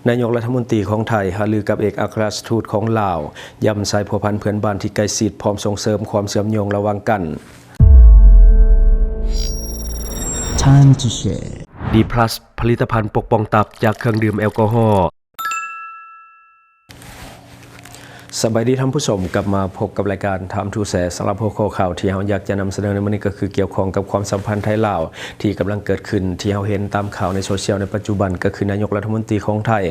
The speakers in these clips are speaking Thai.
นายกรัฐมนตรีของไทยหารือกับเอกอัครราชทูตของลาวย้ำสายพัวพันเพื่อนบ้านที่ใกล้ชิดพร้อมส่งเสริมความเชื่อมโยงระหว่างกัน Time to share D+ ผลิตภัณฑ์ปกป้องตับจากเครื่องดื่มแอลกอฮอล์สบายดีท่านผู้ชมกลับมาพบกับรายการถามทูแสสำหรับหัวข้อข่าวที่เราอยากจะนำเสนอในวันนี้ก็คือเกี่ยวข้องกับความสัมพันธ์ไทยลาวที่กำลังเกิดขึ้นที่เราเห็นตามข่าวในโซเชียลในปัจจุบันก็คือนายกรัฐมนตรีของไทย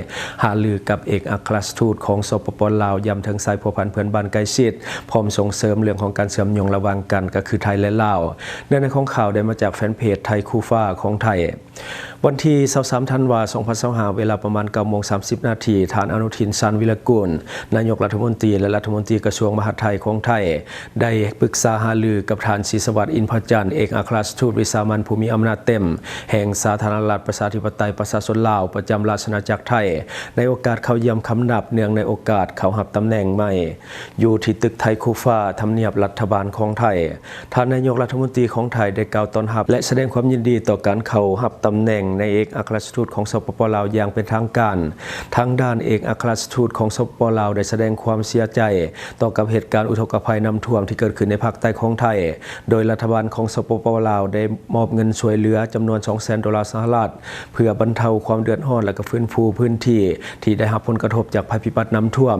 หารือกับเอกอัครราชทูตของสปป.ลาวย้ำถึงสายพัวพันเพื่อนบ้านใกล้ชิดพร้อมส่งเสริมเรื่องของการเชื่อมโยงระหว่างกันก็คือไทยและลาวเนื้อในของข่าวได้มาจากแฟนเพจไทยคู่ฟ้าของไทยวันที่23ธันวาคม2025เวลาประมาณ 9:30 น.ท่านอนุทิน ชาญวิรากูลนายกรัฐมนตรีและรัฐมนตรีกระทรวงมหาดไทยของไทยได้ปรึกษาหารือกับท่านศรีสวัสดิ์อินทร์พจันทร์เอกอัครราชทูตวิสามัญผู้มีอำนาจเต็มแห่งสาธารณรัฐประชาธิปไตยประชาชนลาวประจำราชอาณาจักรไทยในโอกาสเข้าเยี่ยมคำนับเนื่องในโอกาสเข้ารับตำแหน่งใหม่อยู่ที่ตึกไทยคู่ฟ้าทำเนียบรัฐบาลของไทยท่านนายกรัฐมนตรีของไทยได้กล่าวต้อนรับและแสดงความยินดีต่อการเข้ารับตำแหน่งในเอกอัครราชทูตของสปป.ลาวอย่างเป็นทางการทางด้านเอกอัครราชทูตของสปป.ลาวได้แสดงความเสียใจต่อกับเหตุการณ์อุทกภัยน้ำท่วมที่เกิดขึ้นในภาคใต้ของไทยโดยรัฐบาลของสปป.ลาวได้มอบเงินช่วยเหลือจำนวน 200,000 ดอลลาร์สหรัฐเพื่อบรรเทาความเดือดร้อนและก็ฟื้นฟูพื้นที่ที่ได้รับผลกระทบจากภัยพิบัติน้ำท่วม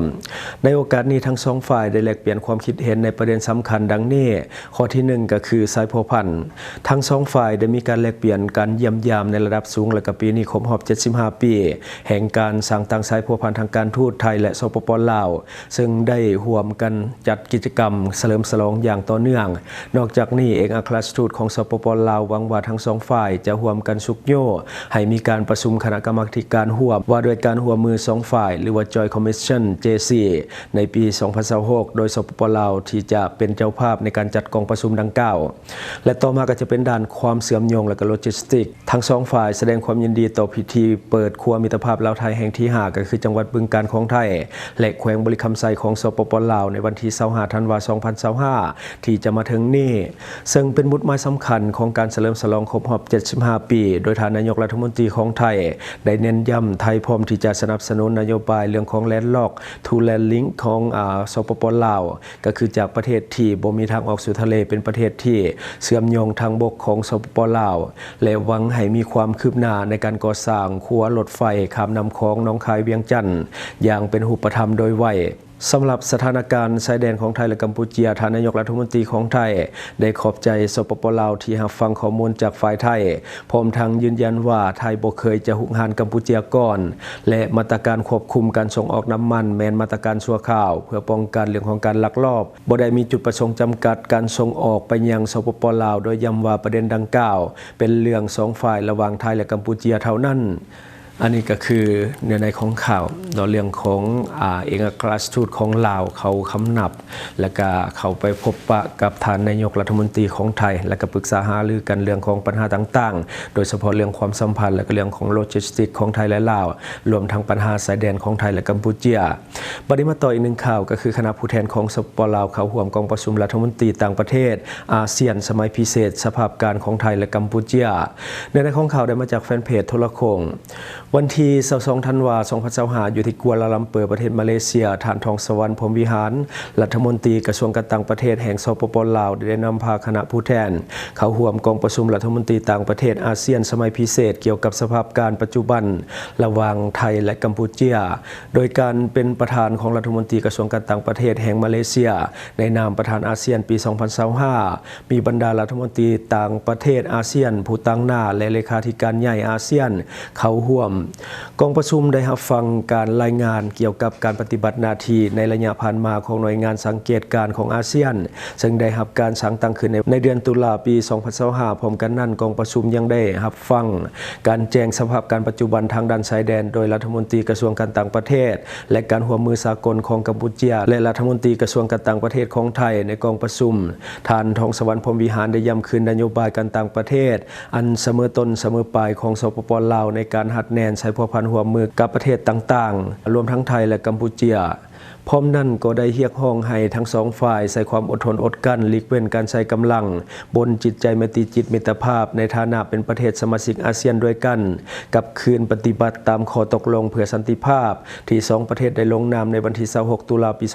ในโอกาสนี้ทั้งสองฝ่ายได้แลกเปลี่ยนความคิดเห็นในประเด็นสำคัญดังนี้ข้อที่1ก็คือสายพัวพันธุ์ทั้งสองฝ่ายได้มีการแลกเปลี่ยนการเยี่ยมยามในระดับสูงและก็ปีนี้ครบรอบ75 ปีแห่งการสร้างตั้งสายพัวพันธุ์ทางการทูตไทยและสปป.ลาวซึ่งได้ร่วมกันจัดกิจกรรมเฉลิมฉลองอย่างต่อเนื่องนอกจากนี้เอกอัครราชทูตของสปป.ลาวหวังว่าทั้งสองฝ่ายจะร่วมกันสุกโยให้มีการประชุมคณะกรรมาการร่วมว่าด้วยการร่วมมือสองฝ่ายหรือว่า Joint Commission JC ในปี 2026 โดยสปป.ลาวที่จะเป็นเจ้าภาพในการจัดกองประชุมดังกล่าวและต่อมาก็จะเป็นด้านความเชื่อมโยงและก็โลจิสติกทั้งสองฝ่ายแสดงความยินดีต่อพิธีเปิดครัวมิตรภาพลาวไทยแห่งที่5ก็คือจังหวัดบึงกาฬของไทยและแขวงบริคำไซของสปป.ลาวในวันที่25ธันวาคม2025ที่จะมาถึงนี้ซึ่งเป็นมุดหมายสำคัญของการเฉลิมฉลองครบรอบ75 ปีโดยท่านนายกรัฐมนตรีของไทยได้เน้นย้ำไทยพร้อมที่จะสนับสนุนนโยบายเรื่องของแลนด์ล็อกทูแลนด์ลิงก์ของสปป.ลาวก็คือจากประเทศที่บ่มีทางออกสู่ทะเลเป็นประเทศที่เชื่อมโยงทางบกของสปป.ลาวและหวังให้มีความคืบหน้าในการก่อสร้างขั้วรถไฟข้ามลำคลองหนองคายเวียงจันทน์อย่างเป็นรูปธรรมโดยไวสำหรับสถานการณ์ชายแดนของไทยและกัมพูชาท่านนายกรัฐมนตรีของไทยได้ขอบใจสปป.ลาวที่รับฟังข้อมูลจากฝ่ายไทยพร้อมทั้งยืนยันว่าไทยบ่เคยจะหุกหานกัมพูชาก่อนและมาตรการควบคุมการส่งออกน้ำมันแม้นมาตรการชั่วคราวเพื่อป้องกันเรื่องของการลักลอบบ่ได้มีจุดประสงค์จำกัดการส่งออกไปยังสปป.ลาวโดยย้ำว่าประเด็นดังกล่าวเป็นเรื่องสองฝ่ายระหว่างไทยและกัมพูชาเท่านั้นอันนี้ก็คือเนื้อในของข่าวเรื่องของเอกอัครราชทูตของลาวเขาคำนับและก็เขาไปพบปะกับท่านนายกรัฐมนตรีของไทยและก็ปรึกษาหารือกันเรื่องของปัญหาต่างๆโดยเฉพาะเรื่องความสัมพันธ์และก็เรื่องของโลจิสติกของไทยและลาวรวมทั้งปัญหาสายแดนของไทยและกัมพูชาบัดนี้มาต่ออีกหนึ่งข่าวก็คือคณะผู้แทนของสปป.ลาวเขาร่วมกองประชุมรัฐมนตรีต่างประเทศอาเซียนสมัยพิเศษสภาพการของไทยและกัมพูชาในของข่าวได้มาจากแฟนเพจโทรโขงวันที่22ธันวาคม2025อยู่ที่กัวลาลัมเปอร์ประเทศมาเลเซียท่านทองสวรรค์พรหมวิหารรัฐมนตรีกระทรวงการต่างประเทศแห่งสปป.ลาวได้นำพาคณะผู้แทนเข้าร่วมกองประชุมรัฐมนตรีต่างประเทศอาเซียนสมัยพิเศษเกี่ยวกับสภาพการปัจจุบันระหว่างไทยและกัมพูชาโดยการเป็นประธานของรัฐมนตรีกระทรวงการต่างประเทศแห่งมาเลเซียในนามประธานอาเซียนปี2025มีบรรดารัฐมนตรีต่างประเทศอาเซียนผู้ตั้งหน้าและเลขาธิการใหญ่อาเซียนเข้าร่วมกองประชุมได้รับฟังการรายงานเกี่ยวกับการปฏิบัติหน้าที่ในระยะผ่านมาของหน่วยงานสังเกตการณ์ของอาเซียนซึ่งได้รับการสั่งตั้งขึ้นในเดือนตุลาปี2025พร้อมกันนั้นกองประชุมยังได้รับฟังการแจ้งสภาพการปัจจุบันทางด้านชายแดนโดยรัฐมนตรีกระทรวงการต่างประเทศและการร่วมมือสากลของกัมพูชาและรัฐมนตรีกระทรวงการต่างประเทศของไทยในกองประชุมท่านทองสวรรค์พรหมวิหารได้ย้ำคืนนโยบายการต่างประเทศอันเสมอต้นเสมอปลายของสปป.ลาวในการหัดแนนสายพัวพันร่วมมือกับประเทศต่างๆรวมทั้งไทยและกัมพูชา พร้อมนั้นก็ได้เรียกร้องให้ทั้งสองฝ่ายใส่ความอดทนอดกลั้นหลีกเว้นการใช้กำลังบนจิตใจไมตรีจิตมิตรภาพในฐานะเป็นประเทศสมาชิกอาเซียนด้วยกันกับคืนปฏิบัติตามข้อตกลงเพื่อสันติภาพที่สองประเทศได้ลงนามในวันที่26ตุลาปี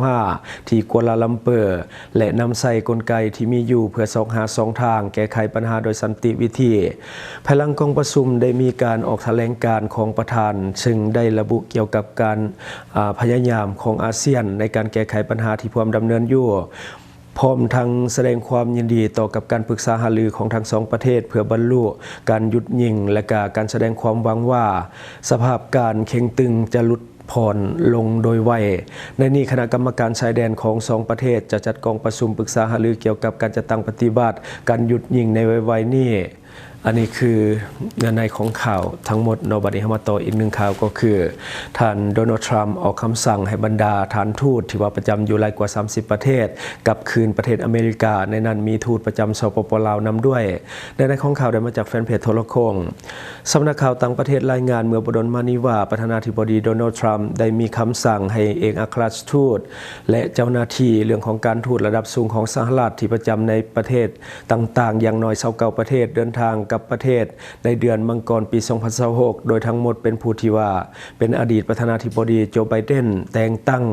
2025ที่กัวลาลัมเปอร์และนำใส่กลไกที่มีอยู่เพื่อสอกหาสองทางแก้ไขปัญหาโดยสันติวิธีภายหลังกองประชุมได้มีการออกแถลงการณ์ของประธานซึ่งได้ระบุเกี่ยวกับการพยายามของอาเซียนในการแก้ไขปัญหาที่พร้อมดำเนินอยู่พร้อมทั้งแสดงความยินดีต่อกับการปรึกษาหารือของทั้งสองประเทศเพื่อบรรลุการหยุดยิงและการแสดงความหวังว่าสภาพการเข็งตึงจะลดผ่อนลงโดยไวในนี้คณะกรรมการชายแดนของสองประเทศจะจัดกองประชุมปรึกษาหารือเกี่ยวกับการจัดตั้งปฏิบัติการหยุดยิงในไวๆนี้อันนี้คือเนื้อในของข่าวทั้งหมดนบัดนี้มาต่ออีกหนึ่งข่าวก็คือท่านโดนัลด์ทรัมป์ออกคำสั่งให้บรรดาฐานทูตที่ว่าประจำอยู่หลายกว่า30ประเทศกับคืนประเทศอเมริกาในนั้นมีทูตประจำสปป.ลาวนำด้วยในของข่าวได้มาจากแฟนเพจโทรโคงสำนักข่าวต่างประเทศรายงานเมื่อบ่ดลมานี้ว่าประธานาธิบดีโดนัลด์ทรัมป์ได้มีคำสั่งให้เอกอัครราชทูตและเจ้าหน้าที่เรื่องของการทูตระดับสูงของสหรัฐที่ประจำในประเทศต่างๆอย่างน้อย29ประเทศเดินทางกับประเทศในเดือนมังกรปี2026โดยทั้งหมดเป็นผู้ที่ว่าเป็นอดีตประธานาธิบดีโจไบเดนแต่งตั้ง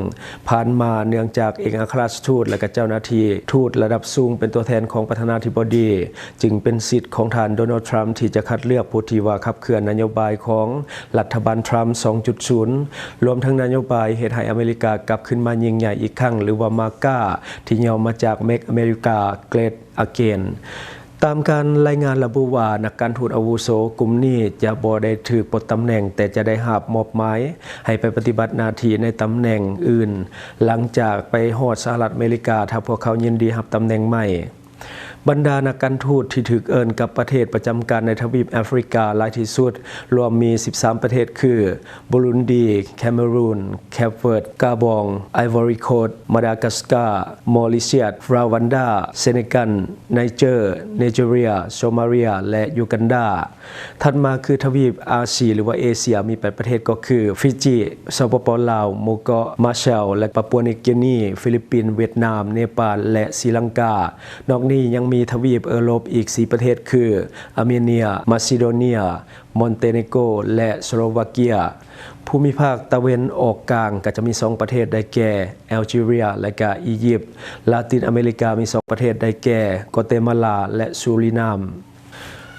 ผ่านมาเนื่องจากเอกอัครราชทูตและก็เจ้าหน้าที่ทูตระดับสูงเป็นตัวแทนของประธานาธิบดีจึงเป็นสิทธิ์ของท่านโดนัลด์ทรัมป์ที่จะคัดเลือกผู้ที่ว่าขับเคลื่อนนโยบายของรัฐบาลทรัมป์ 2.0 รวมทั้งนโยบายเฮ็ดให้อเมริกากลับขึ้นมายิ่งใหญ่อีกครั้งหรือว่ามาก้าที่ย่อมาจาก Make America Great Againตามการรายงานระบุว่านักการทูตอาวุโสกลุ่มนี้จะบ่ได้ถูกปลดตำแหน่งแต่จะได้รับมอบหมายให้ไปปฏิบัติหน้าที่ในตำแหน่งอื่นหลังจากไปฮอดสหรัฐอเมริกาถ้าพวกเขายินดีรับตำแหน่งใหม่บรรดานักการทูตที่ถูกเอิ้นกับประเทศประจำการในทวีปแอฟริกาหลายที่สุดรวมมี13ประเทศคือบุรุนดีแคเมรูนแคปเวิร์ดกาบองไอวอรีโคสต์มาดากัสการ์มอริเชียสรวันดาเซเนกัลไนเจอร์ไนจีเรียโซมาเลียและยูกันดาถัดมาคือทวีปอาเซียหรือว่าเอเชียมี8ประเทศก็คือฟิจิสปป.ลาวโมเกาะมาร์แชลและปาปัวนิวกินีฟิลิปปินส์เวียดนามเนปาลและศรีลังกานอกนี้ยังมีทวีปยุโรปอีก4ประเทศคืออาร์เมเนียมาซิโดเนียมอนเตเนโกและสโลวาเกียภูมิภาคตะวันออกกลางก็จะมี2ประเทศได้แก่แอลจีเรียและก็อียิปต์ลาตินอเมริกามี2ประเทศได้แก่กัวเตมาลาและซูรินาม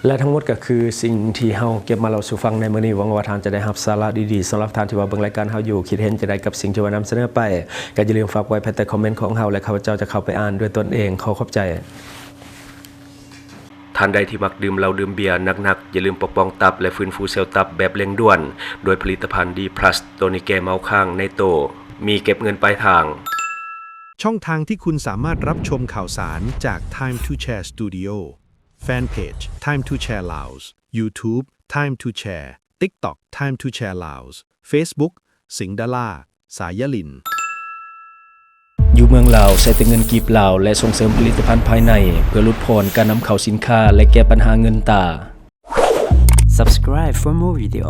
และทั้งหมดก็คือสิ่งที่เฮาเก็บมาเล่าสู่ฟังในมื้อนี้หวังว่าท่านจะได้รับสาระดีๆสำหรับท่านที่ว่าเบิ่งรายการเฮาอยู่คิดเห็นจะได้กับสิ่งที่ว่านำเสนอไปก็อย่าลืมฝากไว้ภายใต้คอมเมนต์ของเฮาและข้าพเจ้าจะเข้าไปอ่านด้วยตนเองขอบใจท่านใดที่มักดื่มเหล้าดื่มเบียร์หนักๆอย่าลืมปกป้องตับและฟื้นฟูเซลล์ตับแบบเร่งด่วนโดยผลิตภัณฑ์ดีพลัสตัวนี้แก้เมาค้างในโตมีเก็บเงินปลายทางช่องทางที่คุณสามารถรับชมข่าวสารจาก Time to Share Studio Fanpage Time to Share Laos YouTube Time to Share TikTok Time to Share Laos Facebook สิงห์ดาราสายลินอยู่เมืองลาวใช้แต่เงินกีบลาวและส่งเสริมผลิตภัณฑ์ภายในเพื่อลดผ่อนการนำเข้าสินค้าและแก้ปัญหาเงินตา Subscribe for more video.